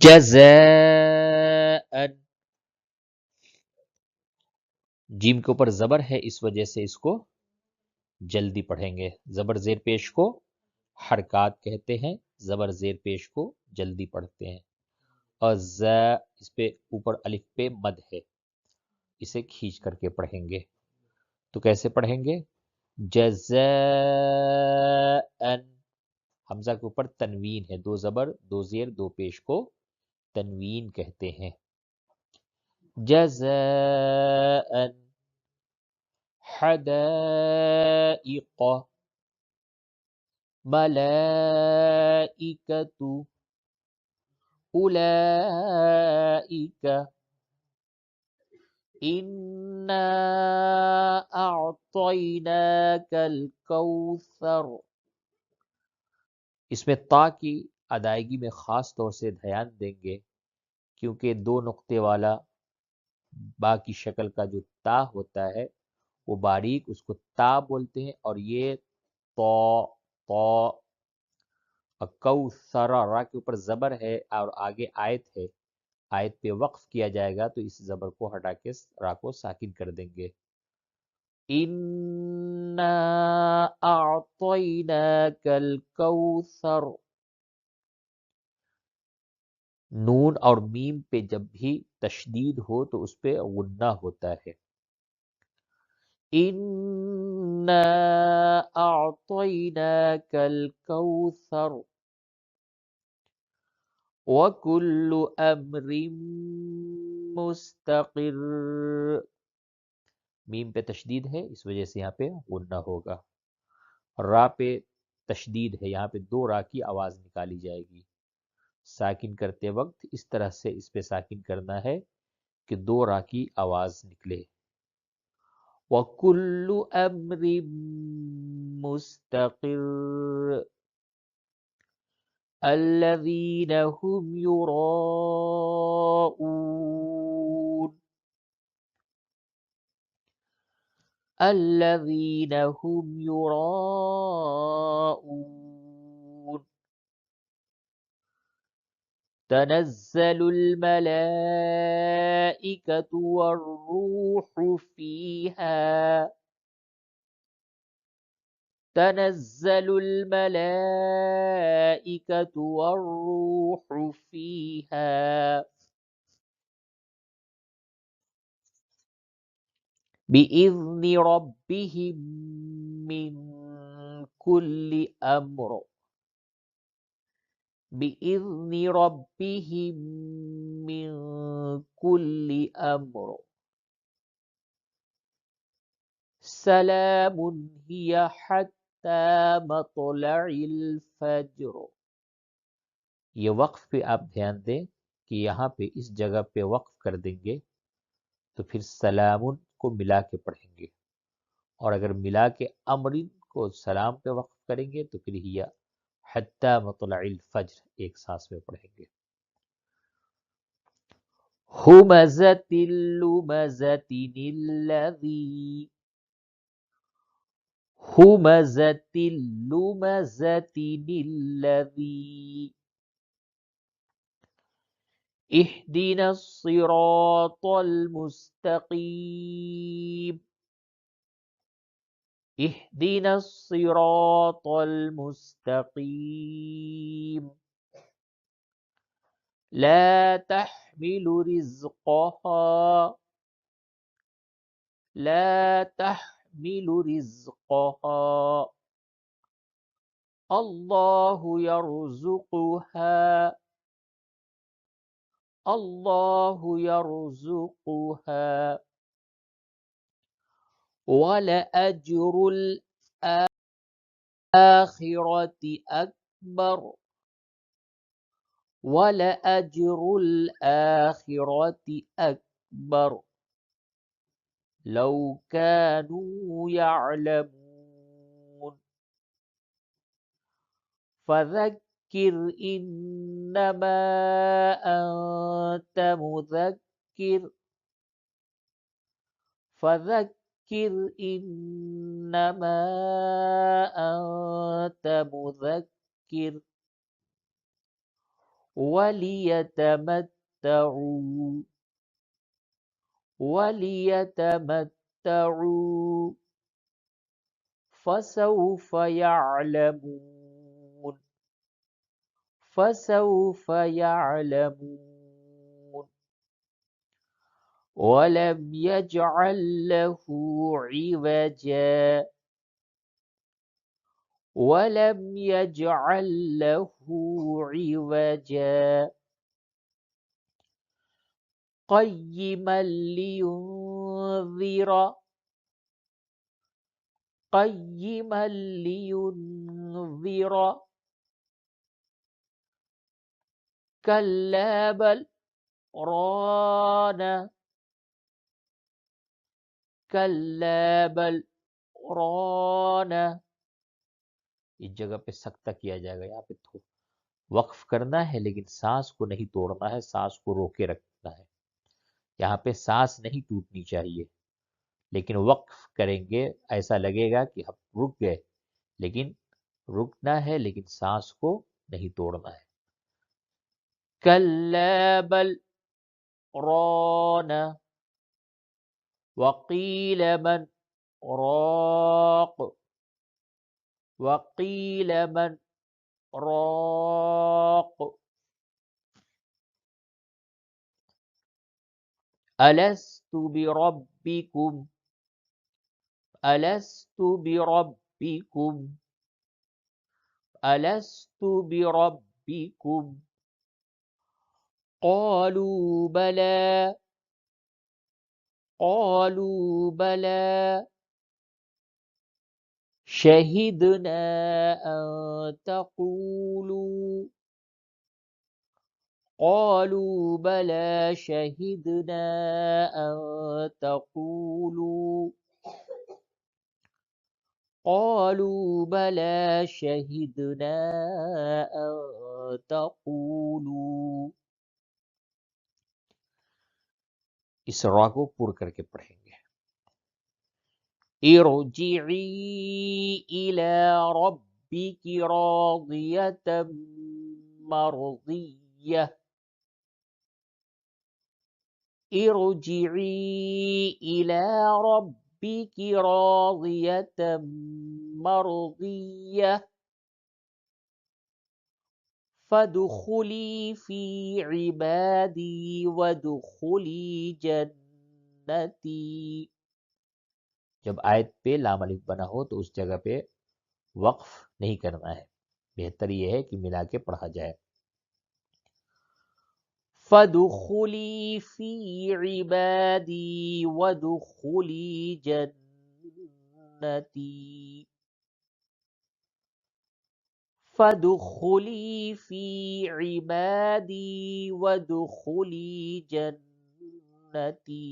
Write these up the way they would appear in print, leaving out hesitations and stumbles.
جزاء، جیم کے اوپر زبر ہے اس وجہ سے اس کو جلدی پڑھیں گے. زبر زیر پیش کو حرکات کہتے ہیں، زبر زیر پیش کو جلدی پڑھتے ہیں. اور اس پہ اوپر الف پہ مد ہے، اسے کھینچ کر کے پڑھیں گے. تو کیسے پڑھیں گے؟ جزاء، حمزہ کے اوپر تنوین ہے، دو زبر دو زیر دو پیش کو تنوین کہتے ہیں. جزاء حدائق ملائکۃ اولئک انا اعطیناک الکوثر. اس میں تا کی ادائیگی میں خاص طور سے دھیان دیں گے، کیونکہ دو نقطے والا با کی شکل کا جو تا ہوتا ہے وہ باریک، اس کو تا بولتے ہیں، اور یہ تو کوثر، را کے اوپر زبر ہے اور آگے آیت ہے، آیت پہ وقف کیا جائے گا تو اس زبر کو ہٹا کے را کو ساکن کر دیں گے. انا اعطیناک الکوثر. نون اور میم پہ جب بھی تشدید ہو تو اس پہ غنہ ہوتا ہے. انا اعطیناک الکوثر وکل امر مستقر. میم پہ تشدید ہے اس وجہ سے یہاں پہ غنہ ہوگا. را پہ تشدید ہے، یہاں پہ دو را کی آواز نکالی جائے گی. ساکن کرتے وقت اس طرح سے اس پہ ساکن کرنا ہے کہ دو را کی آواز نکلے. وَكُلُّ أَمْرٍ مُسْتَقِرٌ الَّذِينَ هُمْ يُرَاءُونَ الَّذِينَ هُمْ يُرَاءُونَ تنزل الملائكة والروح فيها تنزل الملائكة والروح فيها بإذن ربهم من كل أمر بإذن ربهم من كل أمر سلام هي حتى مطلع الفجر. یہ وقف پہ آپ دھیان دیں کہ یہاں پہ اس جگہ پہ وقف کر دیں گے تو پھر سلام کو ملا کے پڑھیں گے، اور اگر ملا کے امرن کو سلام پہ وقف کریں گے تو پھر ہی حتی مطلع الفجر ایک سانس میں پڑھیں گے. ہمزۃ اللمزۃ الذی ہمزۃ اللمزۃ الذی اهدنا الصراط المستقيم اهدنا الصراط المستقيم لا تحمل رزقها لا تحمل رزقها الله يرزقها الله يرزقها ولأجر الآخرة أكبر ولأجر الآخرة أكبر لو كانوا يعلمون. فذكر إنما أنت مذكر فذكر إنما أنت مذكر وَلِيَتَمَتَّعُوا وَلِيَتَمَتَّعُوا فَسَوْفَ يَعْلَمُونَ فَسَوْفَ يَعْلَمُونَ وَلَمْ يَجْعَل لَّهُ عِوَجًا وَلَمْ يَجْعَل لَّهُ عِوَجًا قَيِّمًا لِيُنذِرَ كَلَّا بَلْ رَانَ اس جگہ پہ سکتہ کیا جائے گا، یہاں پہ وقف کرنا ہے لیکن سانس کو نہیں توڑنا ہے، سانس کو روکے رکھنا ہے. یہاں پہ سانس نہیں ٹوٹنی چاہیے، لیکن وقف کریں گے ایسا لگے گا کہ ہم رک گئے، لیکن رکنا ہے لیکن سانس کو نہیں توڑنا ہے. کَلَّا بَلْ رَانَ وَقِيلَ مَنْ رَاقٍ أَلَسْتُ بِرَبِّكُمْ قَالُوا بَلَى شَهِدْنَا أَن تَقُولُوا اس را کو پر کر کے پڑھیں گے. ارجعی الی ربک راضیۃ مرضیہ ارجعی الی ربک راضیۃ مرضیہ فادخلی فی عبادی وادخلی جنتی. جب آیت پہ لام الف بنا ہو تو اس جگہ پہ وقف نہیں کرنا ہے، بہتر یہ ہے کہ ملا کے پڑھا جائے. فَادْخُلِي فِي عِبَادِي وَادْخُلِي جَنَّتِي فَادْخُلِي فِي عِبَادِي وَادْخُلِي جَنَّتِي.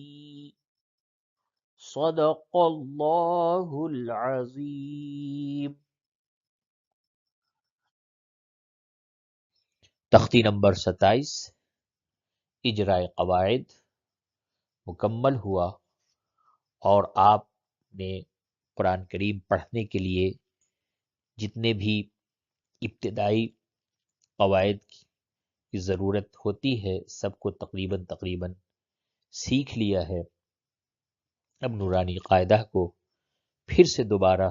صدق اللہ العظیم. تختی نمبر 27 اجرائے قواعد مکمل ہوا، اور آپ نے قرآن کریم پڑھنے کے لیے جتنے بھی ابتدائی قواعد کی ضرورت ہوتی ہے سب کو تقریباً سیکھ لیا ہے. اب نورانی قاعدہ کو پھر سے دوبارہ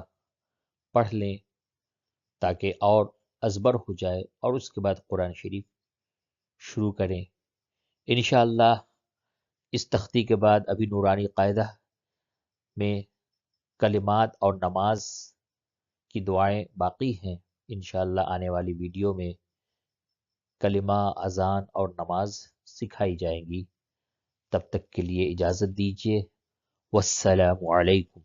پڑھ لیں تاکہ اور ازبر ہو جائے، اور اس کے بعد قرآن شریف شروع کریں. انشاءاللہ اس تختی کے بعد ابھی نورانی قاعدہ میں کلمات اور نماز کی دعائیں باقی ہیں. انشاءاللہ آنے والی ویڈیو میں کلمہ، اذان اور نماز سکھائی جائیں گی. تب تک کے لیے اجازت دیجیے. والسلام علیکم.